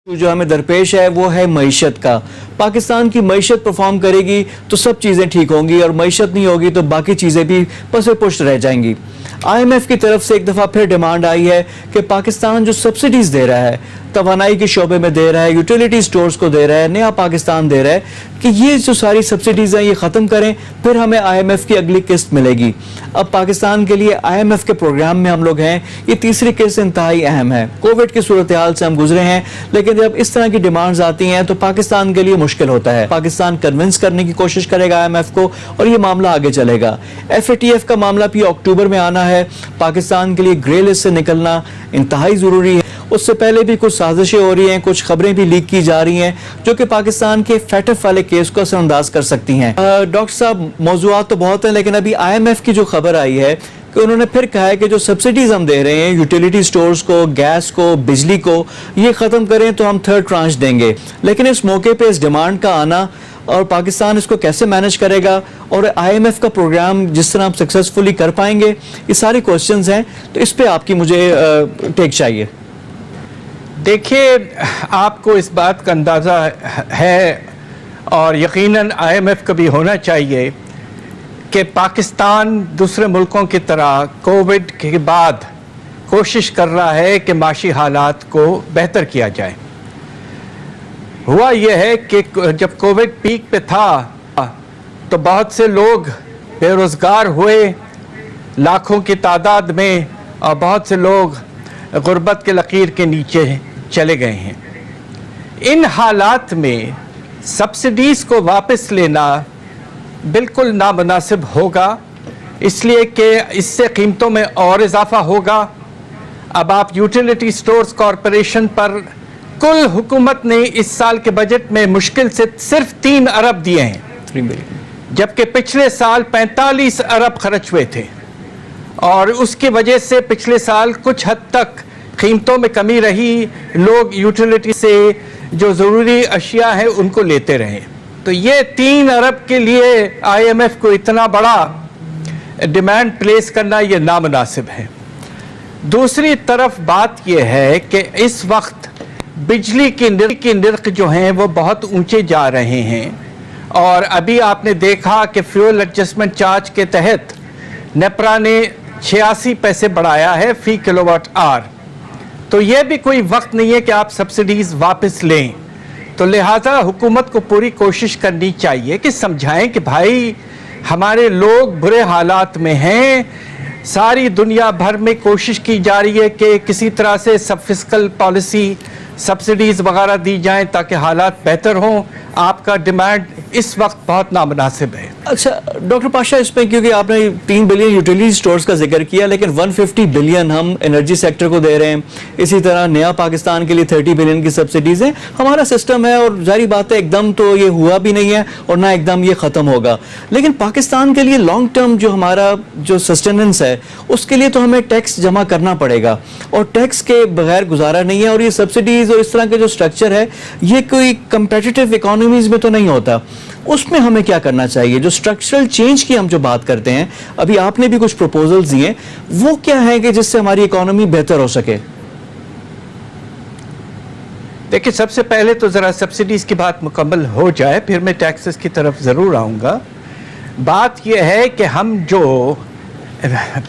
जो हमें दरपेश है वो है मईशत का। पाकिस्तान की मईशत परफॉर्म करेगी तो सब चीज़ें ठीक होंगी और मईशत नहीं होगी तो बाकी चीज़ें भी पसे पुष्ट रह जाएंगी। IMF की तरफ से एक दफ़ा फिर डिमांड आई है कि पाकिस्तान जो सब्सिडीज़ दे रहा है, तवानाई के शोबे में दे रहा है, यूटिलिटी स्टोर्स को दे रहा है, नया पाकिस्तान दे रहा है, कि ये जो सारी सब्सिडीज़ हैं ये ख़त्म करें, फिर हमें IMF की अगली किस्त मिलेगी। अब पाकिस्तान के लिए IMF के प्रोग्राम में हम लोग हैं, ये तीसरी किस्त इंतहाई अहम है। कोविड की सूरत हाल से हम गुजरे हैं, लेकिन जब इस तरह की डिमांड्स आती हैं तो पाकिस्तान के लिए मुश्किल होता है। पाकिस्तान कन्विंस करने की कोशिश करेगा IMF को और ये मामला आगे चलेगा। FATF का मामला भी अक्टूबर में आना है। पाकिस्तान के लिए ग्रे लिस्ट से निकलना इंतहाई ज़रूरी है। उससे पहले भी कुछ साजिशें हो रही हैं, कुछ खबरें भी लीक की जा रही हैं जो कि पाकिस्तान के फैटफ वाले केस को असरअंदाज कर सकती हैं। डॉक्टर साहब, मौज़ूआत तो बहुत हैं, लेकिन अभी IMF की जो खबर आई है कि उन्होंने फिर कहा है कि जो सब्सिडीज हम दे रहे हैं यूटिलिटी स्टोर्स को, गैस को, बिजली को, ये ख़त्म करें तो हम थर्ड ट्रांच देंगे। लेकिन इस मौके पे इस डिमांड का आना और पाकिस्तान इसको कैसे मैनेज करेगा और IMF का प्रोग्राम जिस तरह हम सक्सेसफुली कर पाएंगे, ये सारे क्वेश्चंस हैं। तो इस पे आपकी मुझे टेक चाहिए। देखिए, आपको इस बात का अंदाज़ा है और यकीनन IMF को भी होना चाहिए कि पाकिस्तान दूसरे मुल्कों की तरह कोविड के बाद कोशिश कर रहा है कि माशी हालात को बेहतर किया जाए। हुआ यह है कि जब कोविड पीक पे था तो बहुत से लोग बेरोज़गार हुए, लाखों की तादाद में, और बहुत से लोग गुर्बत के लकीर के नीचे चले गए हैं। इन हालात में सब्सिडीज़ को वापस लेना बिल्कुल नामुनासिब होगा, इसलिए कि इससे कीमतों में और इजाफा होगा। अब आप यूटिलिटी स्टोर्स कॉरपोरेशन पर कुल हुकूमत ने इस साल के बजट में मुश्किल से सिर्फ 3 अरब दिए हैं, जबकि पिछले साल 45 अरब खर्च हुए थे, और उसकी वजह से पिछले साल कुछ हद तक कीमतों में कमी रही। लोग यूटिलिटी से जो ज़रूरी अशिया है उनको लेते रहे। तो ये 3 अरब के लिए IMF को इतना बड़ा डिमांड प्लेस करना ये नामुनासिब है। दूसरी तरफ बात यह है कि इस वक्त बिजली की नर्ख जो हैं वो बहुत ऊंचे जा रहे हैं, और अभी आपने देखा कि फ्यूल एडजस्टमेंट चार्ज के तहत नेपरा ने 86 पैसे बढ़ाया है फी किलोवाट आवर। तो यह भी कोई वक्त नहीं है कि आप सब्सिडीज़ वापस लें। तो लिहाजा हुकूमत को पूरी कोशिश करनी चाहिए कि समझाएं कि भाई हमारे लोग बुरे हालात में हैं। सारी दुनिया भर में कोशिश की जा रही है कि किसी तरह से सब फिस्कल पॉलिसी, सब्सिडीज़ वगैरह दी जाएं ताकि हालात बेहतर हों। आपका डिमांड इस वक्त बहुत नामुनासिब है। अच्छा डॉक्टर पाशा, इसमें क्योंकि आपने 3 बिलियन यूटिलिटी स्टोर्स का जिक्र किया, लेकिन 150 बिलियन हम एनर्जी सेक्टर को दे रहे हैं। इसी तरह नया पाकिस्तान के लिए 30 बिलियन की सब्सिडीज़ हैं। हमारा सिस्टम है और जारी बात है एकदम तो ये हुआ भी नहीं है और ना एकदम ये ख़त्म होगा। लेकिन पाकिस्तान के लिए लॉन्ग टर्म जो हमारा जो सस्टेनेंस है उसके लिए तो हमें टैक्स जमा करना पड़ेगा, और टैक्स के बगैर गुजारा नहीं है। और ये सब्सिडीज़ और इस तरह के जो स्ट्रक्चर है ये कोई कंपेटिटिव इकोनॉमीज़ में तो नहीं होता। उसमें हमें क्या करना चाहिए? जो स्ट्रक्चरल चेंज की हम जो बात करते हैं, अभी आपने भी कुछ प्रपोजल्स दिए, वो क्या है कि जिससे हमारी इकोनॉमी बेहतर हो सके? देखिए, सबसे पहले तो ज़रा सब्सिडीज़ की बात मुकम्मल हो जाए, फिर मैं टैक्सेस की तरफ ज़रूर आऊँगा। बात यह है कि हम जो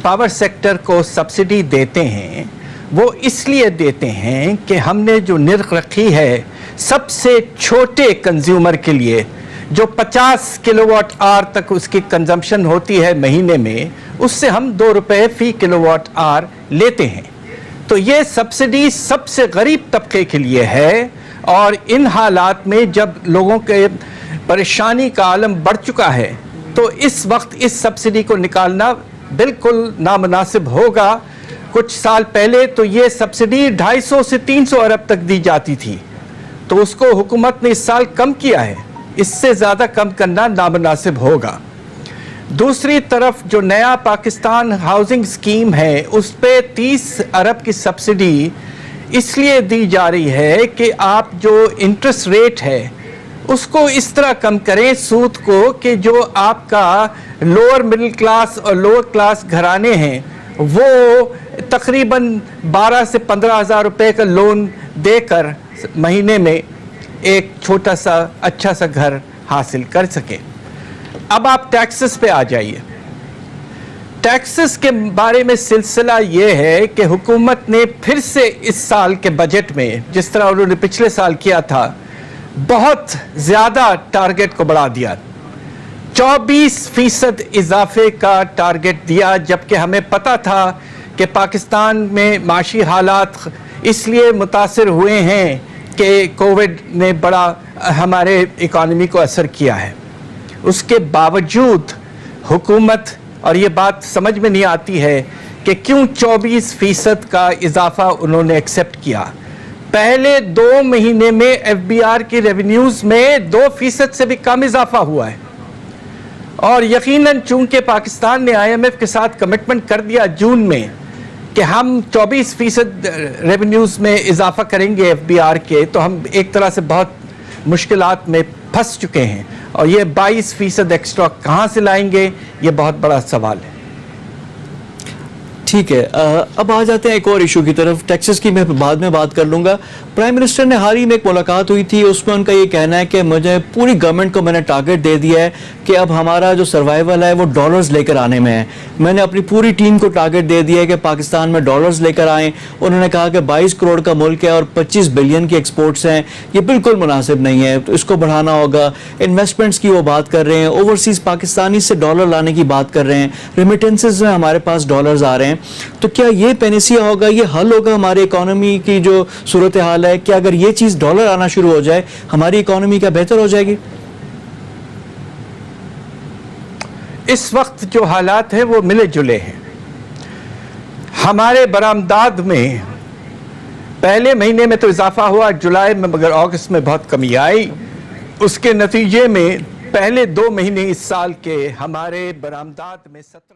पावर सेक्टर को सब्सिडी देते हैं वो इसलिए देते हैं कि हमने जो निर्ख रखी है सबसे छोटे कंज्यूमर के लिए, जो 50 किलोवाट आवर तक उसकी कंजम्पशन होती है महीने में, उससे हम 2 रुपये फी किलोवाट आवर लेते हैं। तो ये सब्सिडी सबसे गरीब तबके के लिए है, और इन हालात में जब लोगों के परेशानी का आलम बढ़ चुका है तो इस वक्त इस सब्सिडी को निकालना बिल्कुल नामुनासिब होगा। कुछ साल पहले तो ये सब्सिडी 250 से 300 अरब तक दी जाती थी, तो उसको हुकूमत ने इस साल कम किया है। इससे ज़्यादा कम करना नामुनासिब होगा। दूसरी तरफ जो नया पाकिस्तान हाउसिंग स्कीम है उस पे 30 अरब की सब्सिडी इसलिए दी जा रही है कि आप जो इंटरेस्ट रेट है उसको इस तरह कम करें, सूद को, कि जो आपका लोअर मिडिल क्लास और लोअर क्लास घराने हैं वो तकरीबन 12 से 15 हज़ार रुपये का लोन देकर महीने में एक छोटा सा अच्छा सा घर हासिल कर सकें। अब आप टैक्सेस पे आ जाइए। टैक्सेस के बारे में सिलसिला ये है कि हुकूमत ने फिर से इस साल के बजट में, जिस तरह उन्होंने पिछले साल किया था, बहुत ज़्यादा टारगेट को बढ़ा दिया। 24% इजाफे का टारगेट दिया, जबकि हमें पता था कि पाकिस्तान में माशी हालात इसलिए मुतासिर हुए हैं कि कोविड ने बड़ा हमारे इकॉनमी को असर किया है। उसके बावजूद हुकूमत, और ये बात समझ में नहीं आती है कि क्यों 24% का इजाफा उन्होंने एक्सेप्ट किया। पहले 2 महीने में एफबीआर की रेवेन्यूज़ में 2% से भी कम इजाफा हुआ है। और यकीनन चूंकि पाकिस्तान ने IMF के साथ कमिटमेंट कर दिया जून में कि हम 24% रेवेन्यूज़ में इजाफा करेंगे एफबीआर के, तो हम एक तरह से बहुत मुश्किलात में फंस चुके हैं। और ये 22% एक्स्ट्रा कहाँ से लाएंगे, ये बहुत बड़ा सवाल है। ठीक है, अब आ जाते हैं एक और इशू की तरफ। टैक्सेस की मैं बाद में बात कर लूंगा। प्राइम मिनिस्टर ने हाल ही में एक मुलाकात हुई थी, उसमें उनका ये कहना है कि मुझे पूरी गवर्नमेंट को मैंने टारगेट दे दिया है कि अब हमारा जो सर्वाइवल है वो डॉलर्स लेकर आने में है। मैंने अपनी पूरी टीम को टारगेट दे दिया है कि पाकिस्तान में डॉलर्स लेकर आएँ। उन्होंने कहा कि 22 करोड़ का मुल्क है और 25 बिलियन की एक्सपोर्ट्स हैं, ये बिल्कुल मुनासिब नहीं है, तो इसको बढ़ाना होगा। इन्वेस्टमेंट्स की वो बात कर रहे हैं, ओवरसीज़ पाकिस्तानी से डॉलर लाने की बात कर रहे हैं, रेमिटेंसेज में हमारे पास डॉलर्स आ रहे हैं। तो क्या ये पेनिसिया होगा, ये हल होगा हमारे इकोनॉमी की जो सूरत हाल है? क्या अगर ये चीज डॉलर आना शुरू हो जाए हमारी इकोनॉमी क्या बेहतर हो जाएगी? इस वक्त जो हालात हैं वो मिले जुले हैं। हमारे बरामदात में पहले महीने में तो इजाफा हुआ जुलाई में, मगर अगस्त में बहुत कमी आई। उसके नतीजे में पहले 2 महीने इस साल के हमारे बरामदात में 17